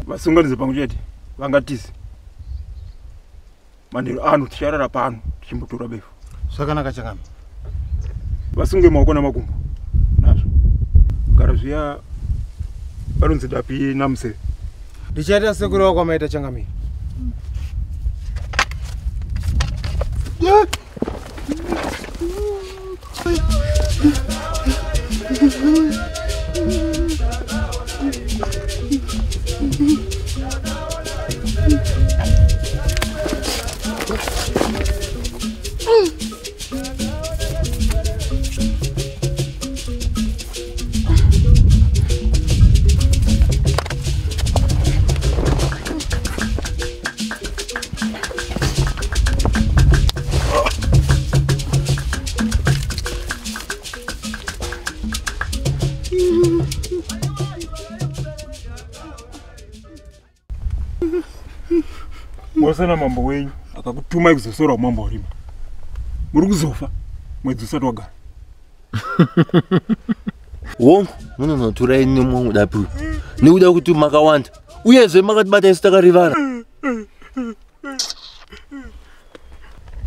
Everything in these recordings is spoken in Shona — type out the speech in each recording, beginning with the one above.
Vasunganize pangu chete vangatisi mandiro anu ticharara pano tichimbotora befu zvakanaka chakami vasunge maoko namakumbo nazvo gara zviya vanonzi Dapi na Museve ndichaita sekuru wako amaita changamire Mwasana mambo wenyu akakutuma kuzosora Mambo Rima. Muri kuzofa mwedzi usati wagara. Wongo munonotora ine mwangu Dapi. Nekuda kuti makawanda. Uyezve makatibata isu takarivara.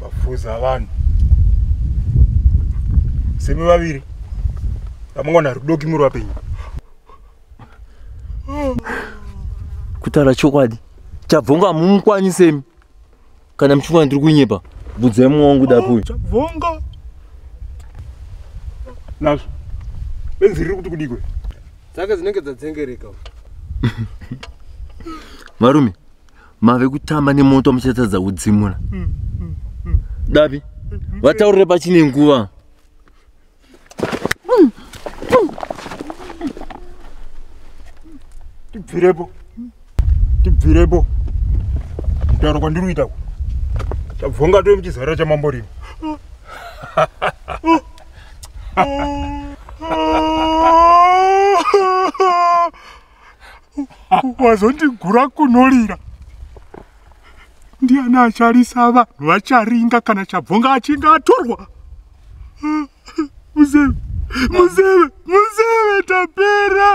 Vafuza vanhu. Semi vaviri. Vamangwana rudoki muri wapenyu. Kutaura chokwadi. Chabvonga mumukwanisemi. Kana muchifana ndiri kunyepa. Budzai mwangu Dapi. Chabvonga. Nazvo. Benzi riri kuti kudikwe. Dzake dzinenge dzadzengereka. Marume, mave kutamba nemoto muchatadza kudzimura. Dapi, vataurire pachine nguva. Tibvirepo. Tibvirepo. Kutaura kwandiri kuita ku. Chabvonga toi muchizara chaMambo Rima. Wazondigura kunolira. Ndiani acharisa vanhu vacharinga kana Chabvonga achinge atorwa. Museve, Museve, Museve Tapera.